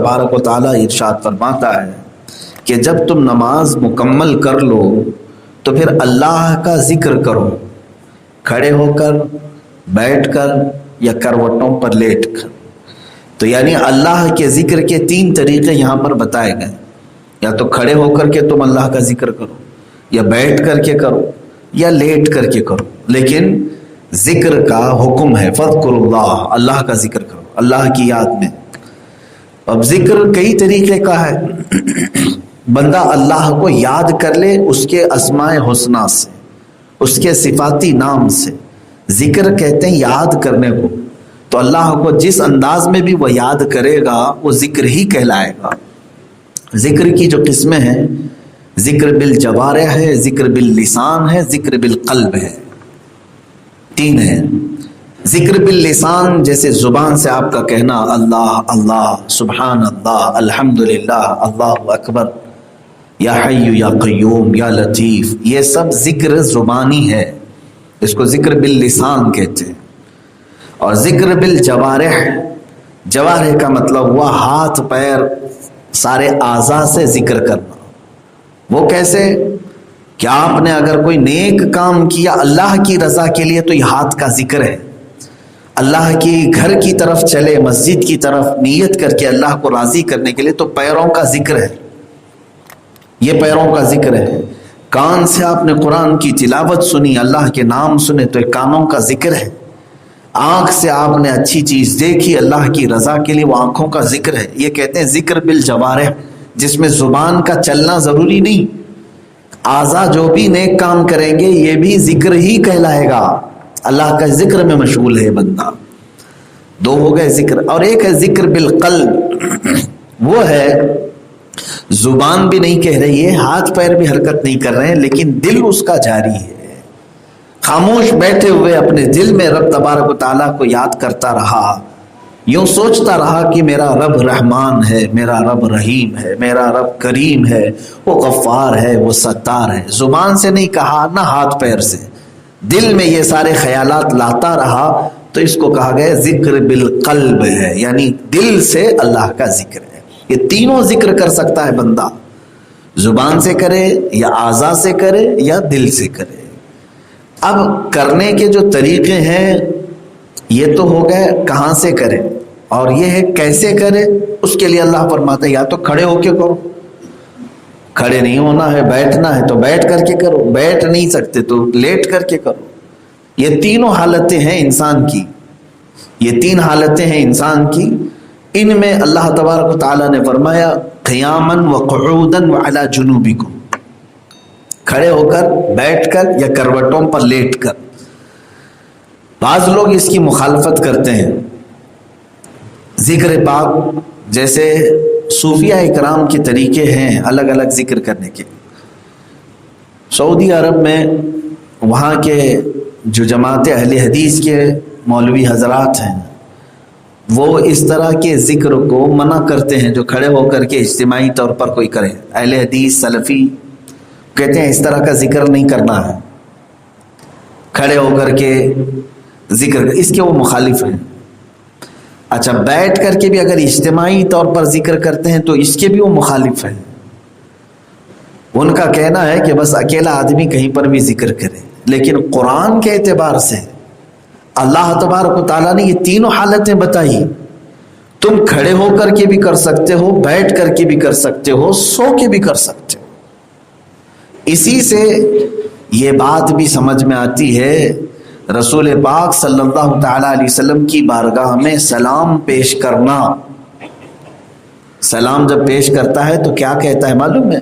تبارک و تعالیٰ ارشاد فرماتا ہے کہ جب تم نماز مکمل کر لو تو پھر اللہ کا ذکر کرو، کھڑے ہو کر، بیٹھ کر یا کروٹوں پر لیٹ کر۔ تو یعنی اللہ کے ذکر کے 3 طریقے یہاں پر بتائے گئے، یا تو کھڑے ہو کر کے تم اللہ کا ذکر کرو، یا بیٹھ کر کے کرو، یا لیٹ کر کے کرو، لیکن ذکر کا حکم ہے فَاذْكُرُوا اللَّهَ، اللہ کا ذکر کرو، اللہ کی یاد میں۔ اب ذکر کئی طریقے کا ہے، بندہ اللہ کو یاد کر لے اس کے اسماء حسنہ سے، اس کے صفاتی نام سے۔ ذکر کہتے ہیں یاد کرنے کو، تو اللہ کو جس انداز میں بھی وہ یاد کرے گا وہ ذکر ہی کہلائے گا۔ ذکر کی جو قسمیں ہیں، ذکر بالجوارح ہے، ذکر باللسان ہے، ذکر بالقلب ہے، 3 ہیں۔ ذکر باللسان جیسے زبان سے آپ کا کہنا اللہ اللہ، سبحان اللہ، الحمدللہ، اللہ اکبر، یا حی یا قیوم یا لطیف، یہ سب ذکر زبانی ہے، اس کو ذکر باللسان کہتے ہیں۔ اور ذکر بالجوارح، جوارح کا مطلب ہوا ہاتھ پیر سارے اعضاء سے ذکر کرنا۔ وہ کیسے کہ آپ نے اگر کوئی نیک کام کیا اللہ کی رضا کے لیے تو یہ ہاتھ کا ذکر ہے، اللہ کی گھر کی طرف چلے، مسجد کی طرف نیت کر کے اللہ کو راضی کرنے کے لیے تو پیروں کا ذکر ہے، یہ پیروں کا ذکر ہے۔ کان سے آپ نے قرآن کی تلاوت سنی، اللہ کے نام سنے تو یہ کانوں کا ذکر ہے۔ آنکھ سے آپ نے اچھی چیز دیکھی اللہ کی رضا کے لیے، وہ آنکھوں کا ذکر ہے۔ یہ کہتے ہیں ذکر بالجوارح، جس میں زبان کا چلنا ضروری نہیں، اعضاء جو بھی نیک کام کریں گے یہ بھی ذکر ہی کہلائے گا، اللہ کا ذکر میں مشغول ہے بندہ۔ 2 ہو گئے ذکر، اور ایک ہے ذکر بالقلب، وہ ہے زبان بھی نہیں کہہ رہی ہے، ہاتھ پیر بھی حرکت نہیں کر رہے ہیں، لیکن دل اس کا جاری ہے، خاموش بیٹھے ہوئے اپنے دل میں رب تبارک و تعالیٰ کو یاد کرتا رہا، یوں سوچتا رہا کہ میرا رب رحمان ہے، میرا رب رحیم ہے، میرا رب کریم ہے، وہ غفار ہے، وہ ستار ہے۔ زبان سے نہیں کہا، نہ ہاتھ پیر سے، دل میں یہ سارے خیالات لاتا رہا، تو اس کو کہا گیا ذکر بالقلب ہے، یعنی دل سے اللہ کا ذکر ہے۔ یہ تینوں ذکر کر سکتا ہے بندہ، زبان سے کرے یا اعضاء سے کرے یا دل سے کرے۔ اب کرنے کے جو طریقے ہیں یہ تو ہو گئے کہاں سے کرے، اور یہ ہے کیسے کرے۔ اس کے لیے اللہ فرماتا ہے یا تو کھڑے ہو کے کرو، کھڑے نہیں ہونا ہے، بیٹھنا ہے تو بیٹھ کر کے کرو، بیٹھ نہیں سکتے تو لیٹ کر کے کرو۔ یہ تینوں حالتیں ہیں انسان کی، یہ 3 حالتیں ہیں انسان کی۔ ان میں اللہ تبارک و تعالیٰ نے فرمایا قیاما وقعودا وعلی جنوبکم، کھڑے ہو کر، بیٹھ کر یا کروٹوں پر لیٹ کر۔ بعض لوگ اس کی مخالفت کرتے ہیں، ذکر پاک جیسے صوفیہ اکرام کے طریقے ہیں الگ الگ ذکر کرنے کے۔ سعودی عرب میں وہاں کے جو جماعت اہل حدیث کے مولوی حضرات ہیں وہ اس طرح کے ذکر کو منع کرتے ہیں، جو کھڑے ہو کر کے اجتماعی طور پر کوئی کرے۔ اہل حدیث سلفی کہتے ہیں اس طرح کا ذکر نہیں کرنا ہے، کھڑے ہو کر کے ذکر، اس کے وہ مخالف ہیں۔ اچھا، بیٹھ کر کے بھی اگر اجتماعی طور پر ذکر کرتے ہیں تو اس کے بھی وہ مخالف ہیں۔ ان کا کہنا ہے کہ بس اکیلا آدمی کہیں پر بھی ذکر کرے، لیکن قرآن کے اعتبار سے اللہ تبارک و تعالیٰ نے یہ تینوں حالتیں بتائی، تم کھڑے ہو کر کے بھی کر سکتے ہو، بیٹھ کر کے بھی کر سکتے ہو، سو کے بھی کر سکتے ہو۔ اسی سے یہ بات بھی سمجھ میں آتی ہے، رسول پاک صلی اللہ تعالیٰ علیہ وسلم کی بارگاہ میں سلام پیش کرنا، سلام جب پیش کرتا ہے تو کیا کہتا ہے معلوم ہے؟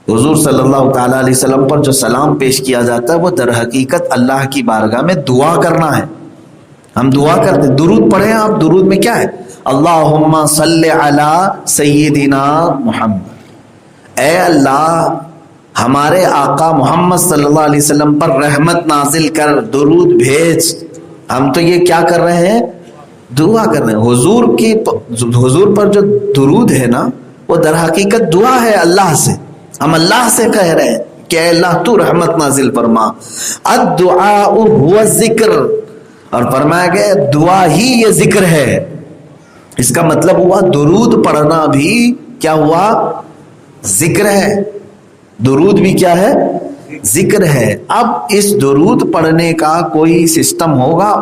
حضور صلی اللہ تعالیٰ علیہ وسلم پر جو سلام پیش کیا جاتا ہے وہ در حقیقت اللہ کی بارگاہ میں دعا کرنا ہے۔ ہم دعا کرتے ہیں، درود پڑھیں آپ، درود میں کیا ہے؟ اللہم صلی علی سیدنا محمد، اے اللہ ہمارے آقا محمد صلی اللہ علیہ وسلم پر رحمت نازل کر، درود بھیج۔ ہم تو یہ کیا کر رہے ہیں؟ دعا کر رہے ہیں۔ حضور پر جو درود ہے نا وہ در حقیقت دعا ہے اللہ سے، ہم اللہ سے کہہ رہے ہیں کہ اے اللہ تو رحمت نازل فرما۔ الدعاء هو الذکر، اور فرمایا گیا دعا ہی یہ ذکر ہے۔ اس کا مطلب ہوا درود پڑھنا بھی کیا ہوا؟ ذکر ہے. درود بھی کیا ہے؟ ذکر ہے. اب اس درود پڑھنے کا کوئی سسٹم ہوگا؟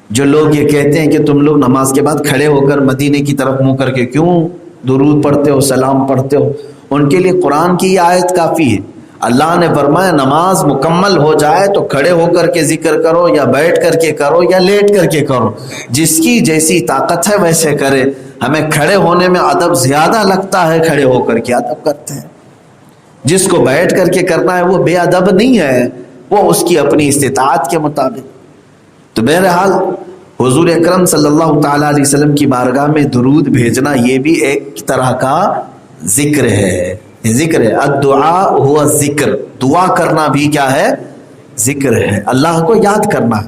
جو لوگ یہ کہتے ہیں کہ تم لوگ نماز کے بعد کھڑے ہو کر مدینے کی طرف منہ کر کے کیوں درود پڑھتے ہو، سلام پڑھتے ہو، ان کے لیے قرآن کی یہ آیت کافی ہے. اللہ نے فرمایا نماز مکمل ہو جائے تو کھڑے ہو کر کے ذکر کرو، یا بیٹھ کر کے کرو، یا لیٹ کر کے کرو، جس کی جیسی طاقت ہے ویسے کرے. ہمیں کھڑے ہونے میں ادب زیادہ لگتا ہے، کھڑے ہو کر کے ادب کرتے ہیں. جس کو بیٹھ کر کے کرنا ہے وہ بے ادب نہیں ہے، وہ اس کی اپنی استطاعت کے مطابق. تو بہرحال حضور اکرم صلی اللہ تعالی علیہ وسلم کی بارگاہ میں درود بھیجنا یہ بھی ایک طرح کا ذکر ہے. ذکر ہے. الدعاء ہوا ذکر. دعا کرنا بھی کیا ہے؟ ذکر ہے. اللہ کو یاد کرنا.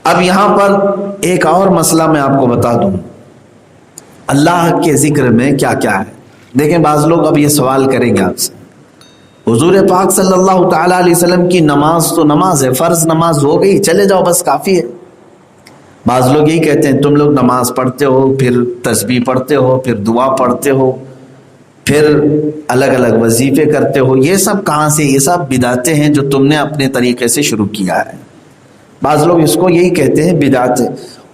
اب یہاں پر ایک اور مسئلہ میں آپ کو بتا دوں. اللہ کے ذکر میں کیا کیا ہے؟ دیکھیں بعض لوگ اب یہ سوال کریں گے آپ سے، حضور پاک صلی اللہ تعالی علیہ وسلم کی نماز تو نماز ہے، فرض نماز ہو گئی، چلے جاؤ بس کافی ہے. بعض لوگ یہی کہتے ہیں تم لوگ نماز پڑھتے ہو، پھر تسبیح پڑھتے ہو، پھر دعا پڑھتے ہو، پھر الگ الگ وظیفے کرتے ہو. یہ سب کہاں سے؟ یہ سب بدعتیں ہیں جو تم نے اپنے طریقے سے شروع کیا ہے. بعض لوگ اس کو یہی کہتے ہیں بدعت.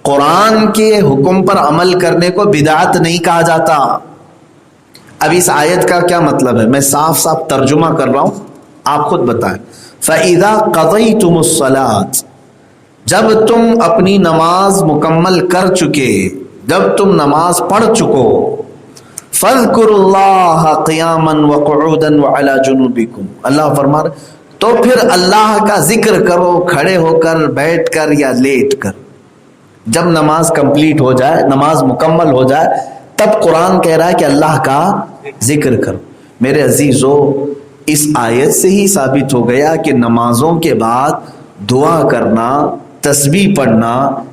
قرآن کے حکم پر عمل کرنے کو بدعت نہیں کہا جاتا. اب اس آیت کا کیا مطلب ہے؟ میں صاف صاف ترجمہ کر رہا ہوں، آپ خود بتائیں. فَإِذَا قَضَيْتُمُ الصَّلَاةَ، جب تم اپنی نماز مکمل کر چکے، جب تم نماز پڑھ چکو، فَاذْكُرُوا اللَّهَ قِيَامًا وَقُعُودًا وَعَلَى جُنُوبِكُمْ، اللہ فرما رہے تو پھر اللہ کا ذکر کرو، کھڑے ہو کر، بیٹھ کر، یا لیٹ کر. جب نماز کمپلیٹ ہو جائے، نماز مکمل ہو جائے، تب قرآن کہہ رہا ہے کہ اللہ کا ذکر کرو. میرے عزیزو، اس آیت سے ہی ثابت ہو گیا کہ نمازوں کے بعد دعا کرنا، تسبیح پڑھنا،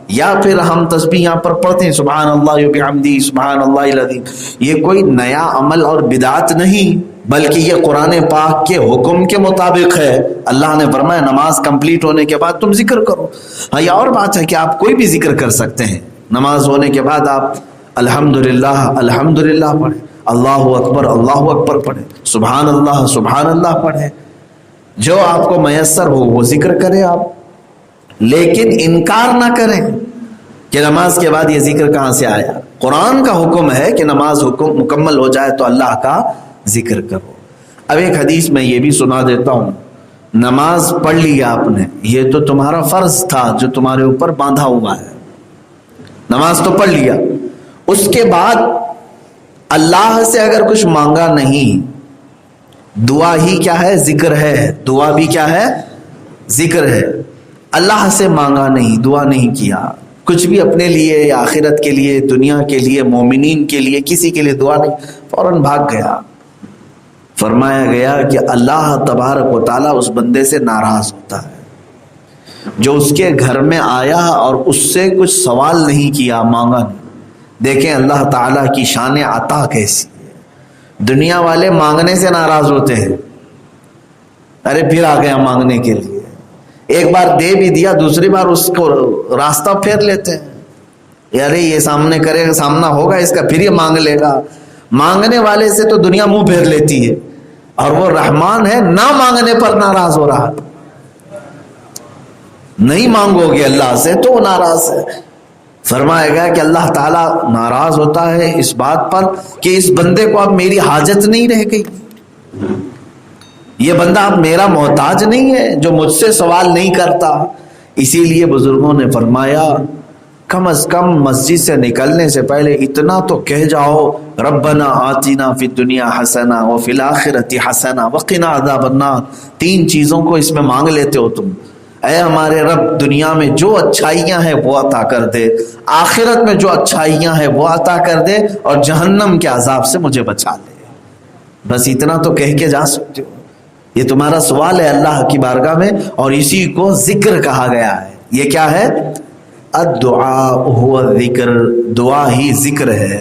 یا پھر ہم تسبیح یہاں پر پڑھتے ہیں سبحان اللہ و بحمدہ سبحان اللہ العظیم، یہ کوئی نیا عمل اور بدعت نہیں، بلکہ یہ قرآن پاک کے حکم کے مطابق ہے. اللہ نے فرمایا نماز کمپلیٹ ہونے کے بعد تم ذکر کرو. ہاں یہ اور بات ہے کہ آپ کوئی بھی ذکر کر سکتے ہیں. نماز ہونے کے بعد آپ الحمدللہ الحمدللہ پڑھیں، اللہ اکبر پڑھیں، سبحان اللہ پڑھیں، جو آپ کو میسر ہو وہ ذکر کریں آپ. لیکن انکار نہ کریں کہ نماز کے بعد یہ ذکر کہاں سے آیا. قرآن کا حکم ہے کہ نماز حکم مکمل ہو جائے تو اللہ کا ذکر کرو. اب ایک حدیث میں یہ بھی سنا دیتا ہوں. نماز پڑھ لی آپ نے، یہ تو تمہارا فرض تھا جو تمہارے اوپر باندھا ہوا ہے. نماز تو پڑھ لیا، اس کے بعد اللہ سے اگر کچھ مانگا نہیں، دعا ہی کیا ہے؟ ذکر ہے. دعا بھی کیا ہے؟ ذکر ہے. اللہ سے مانگا نہیں، دعا نہیں کیا، کچھ بھی اپنے لیے یا آخرت کے لیے، دنیا کے لیے، مومنین کے لیے، کسی کے لیے دعا نہیں، فوراً بھاگ گیا. فرمایا گیا کہ اللہ تبارک و تعالیٰ اس بندے سے ناراض ہوتا ہے جو اس کے گھر میں آیا اور اس سے کچھ سوال نہیں کیا، مانگا نہیں. دیکھیں اللہ تعالیٰ کی شان عطا کیسی ہے. دنیا والے مانگنے سے ناراض ہوتے ہیں، ارے پھر آ گیا مانگنے کے لیے، ایک بار دے بھی دیا، دوسری بار اس کو راستہ پھیر لیتے ہیں، ارے یہ سامنے کرے گا، سامنا ہوگا اس کا، پھر یہ مانگ لے گا. مانگنے والے سے تو دنیا منہ پھیر لیتی ہے، اور وہ رحمان ہے، نہ مانگنے پر ناراض ہو رہا. نہیں مانگو گے اللہ سے تو وہ ناراض ہے. فرمایا گیا کہ اللہ تعالیٰ ناراض ہوتا ہے اس بات پر کہ اس بندے کو اب میری حاجت نہیں رہ گئی، یہ بندہ اب میرا محتاج نہیں ہے جو مجھ سے سوال نہیں کرتا. اسی لیے بزرگوں نے فرمایا کم از کم مسجد سے نکلنے سے پہلے اتنا تو کہہ جاؤ، ربنا آتنا فی الدنیا حسنہ وفی الآخرۃ حسنہ وقنا عذاب النار. 3 چیزوں کو اس میں مانگ لیتے ہو تم. اے ہمارے رب، دنیا میں جو اچھائیاں ہیں وہ عطا کر دے، آخرت میں جو اچھائیاں ہیں وہ عطا کر دے، اور جہنم کے عذاب سے مجھے بچا لے. بس اتنا تو کہہ کے جا سکتے ہو. یہ تمہارا سوال ہے اللہ کی بارگاہ میں، اور اسی کو ذکر کہا گیا ہے. یہ کیا ہے؟ الدعاء هو الذکر، دعا ہی ذکر ہے.